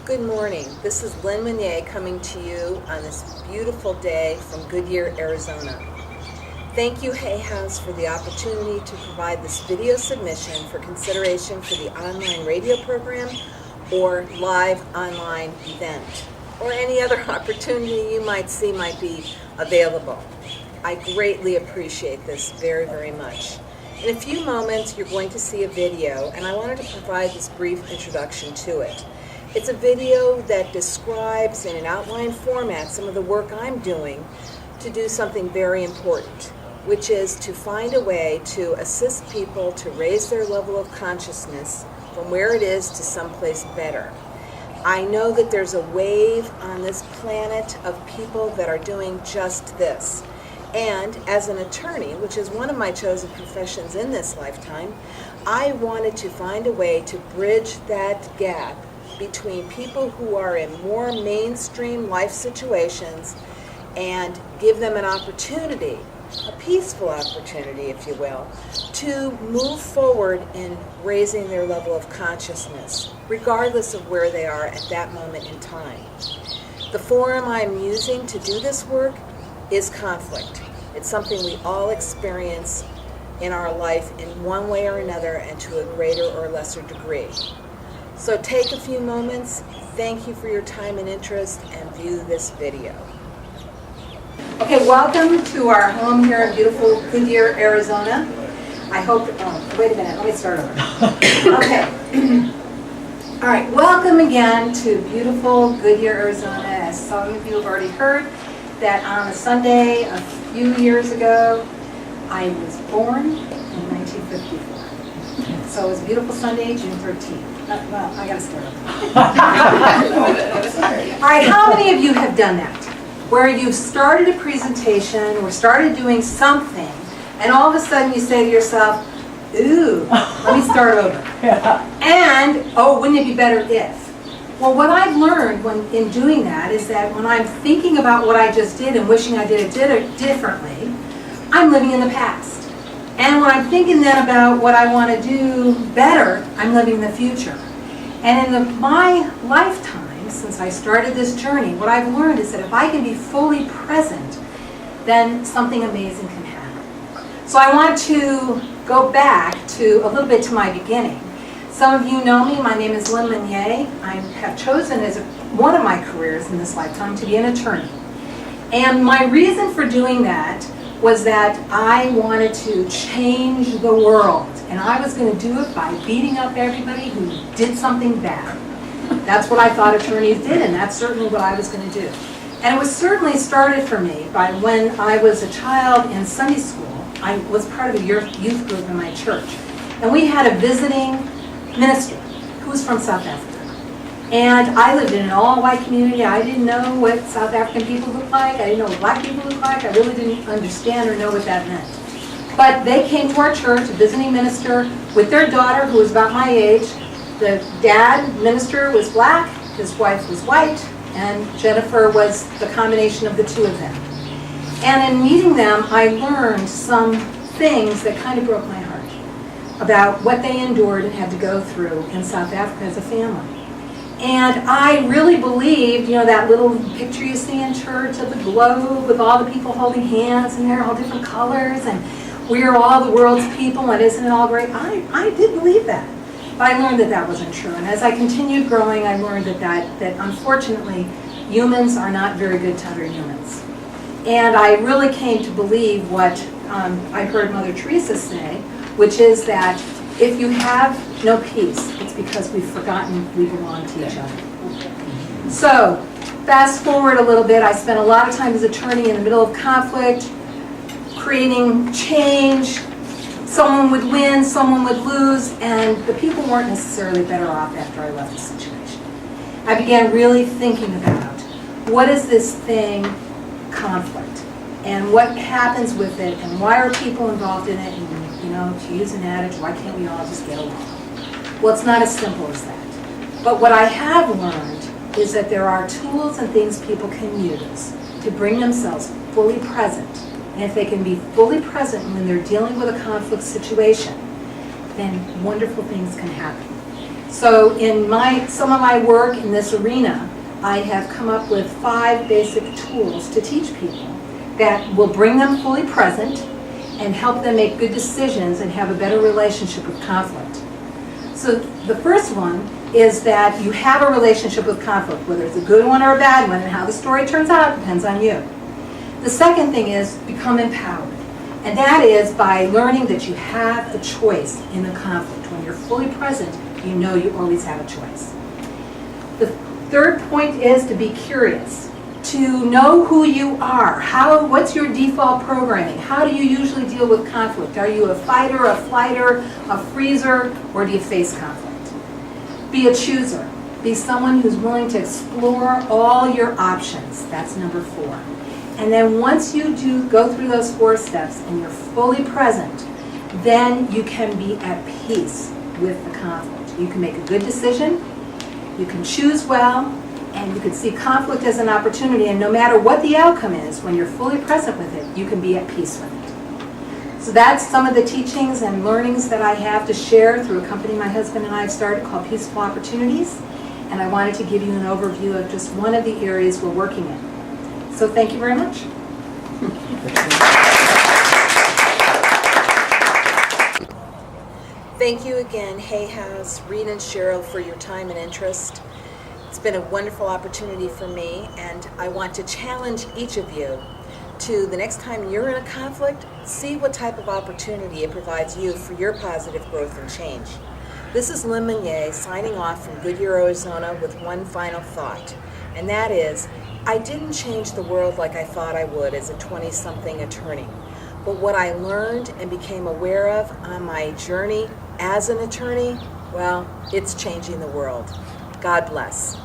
Good morning. This is Lynn Munier coming to you on this beautiful day from Goodyear, Arizona. Thank you, Hay House, for the opportunity to provide this video submission for consideration for the online radio program or live online event, or any other opportunity you might see might be available. I greatly appreciate this very, very much. In a few moments, you're going to see a video, and I wanted to provide this brief introduction to it. It's a video that describes in an outline format some of the work I'm doing to do something very important, which is to find a way to assist people to raise their level of consciousness from where it is to someplace better. I know that there's a wave on this planet of people that are doing just this. And as an attorney, which is one of my chosen professions in this lifetime, I wanted to find a way to bridge that gap between people who are in more mainstream life situations and give them an opportunity, a peaceful opportunity, if you will, to move forward in raising their level of consciousness, regardless of where they are at that moment in time. The forum I'm using to do this work is conflict. It's something we all experience in our life in one way or another and to a greater or lesser degree. So take a few moments, thank you for your time and interest, and view this video. Okay, welcome to our home here in beautiful Goodyear, Arizona. I hope, wait a minute, let me start over. Okay. All right, welcome again to beautiful Goodyear, Arizona. As some of you have already heard, that on a Sunday a few years ago, I was born in 1954. So it was a beautiful Sunday, June 13th. Well, I gotta start over. All right, how many of you have done that? Where you've started a presentation or started doing something, and all of a sudden you say to yourself, ooh, let me start over. And, oh, wouldn't it be better if? Well, what I've learned in doing that is that when I'm thinking about what I just did and wishing I did it differently, I'm living in the past. And when I'm thinking then about what I want to do better, I'm living in the future. And in my lifetime, since I started this journey, what I've learned is that if I can be fully present, then something amazing can happen. So I want to go back to a little bit to my beginning. Some of you know me. My name is Lynn Munier. I have chosen as one of my careers in this lifetime to be an attorney. And my reason for doing that was that I wanted to change the world. And I was going to do it by beating up everybody who did something bad. That's what I thought attorneys did, and that's certainly what I was going to do. And it was certainly started for me by when I was a child in Sunday school. I was part of a youth group in my church. And we had a visiting minister who was from South Africa. And I lived in an all-white community. I didn't know what South African people looked like. I didn't know what black people looked like. I really didn't understand or know what that meant. But they came to our church, a visiting minister, with their daughter, who was about my age. The dad, minister, was black. His wife was white. And Jennifer was the combination of the two of them. And in meeting them, I learned some things that kind of broke my heart about what they endured and had to go through in South Africa as a family. And I really believed, you know, that little picture you see in church of the globe with all the people holding hands and they're all different colors and we're all the world's people and isn't it all great? I did believe that. But I learned that that wasn't true. And as I continued growing, I learned that unfortunately humans are not very good to other humans. And I really came to believe what I heard Mother Teresa say, which is that if you have no peace, it's because we've forgotten we belong to each other. So, fast forward a little bit, I spent a lot of time as an attorney in the middle of conflict, creating change. Someone would win, someone would lose, and the people weren't necessarily better off after I left the situation. I began really thinking about what is this thing, conflict, and what happens with it, and why are people involved in it, and, you know, to use an adage, why can't we all just get along? Well, it's not as simple as that. But what I have learned is that there are tools and things people can use to bring themselves fully present. And if they can be fully present when they're dealing with a conflict situation, then wonderful things can happen. So in some of my work in this arena, I have come up with 5 basic tools to teach people that will bring them fully present and help them make good decisions and have a better relationship with conflict. So the first one is that you have a relationship with conflict, whether it's a good one or a bad one, and how the story turns out depends on you. The second thing is become empowered. And that is by learning that you have a choice in the conflict. When you're fully present, you know you always have a choice. The third point is to be curious, to know who you are. What's your default programming? How do you usually deal with conflict? Are you a fighter, a flighter, a freezer, or do you face conflict? Be a chooser. Be someone who's willing to explore all your options. That's number 4. And then once you do go through those 4 steps and you're fully present, then you can be at peace with the conflict. You can make a good decision, you can choose well, and you can see conflict as an opportunity, and no matter what the outcome is, when you're fully present with it, you can be at peace with it. So that's some of the teachings and learnings that I have to share through a company my husband and I have started called Peaceful Opportunities, and I wanted to give you an overview of just one of the areas we're working in. So thank you very much. Thank you again, Hay House, Reed and Cheryl, for your time and interest. It's been a wonderful opportunity for me, and I want to challenge each of you to, the next time you're in a conflict, see what type of opportunity it provides you for your positive growth and change. This is Lynn Munier signing off from Goodyear, Arizona with one final thought, and that is, I didn't change the world like I thought I would as a 20-something attorney, but what I learned and became aware of on my journey as an attorney, well, it's changing the world. God bless.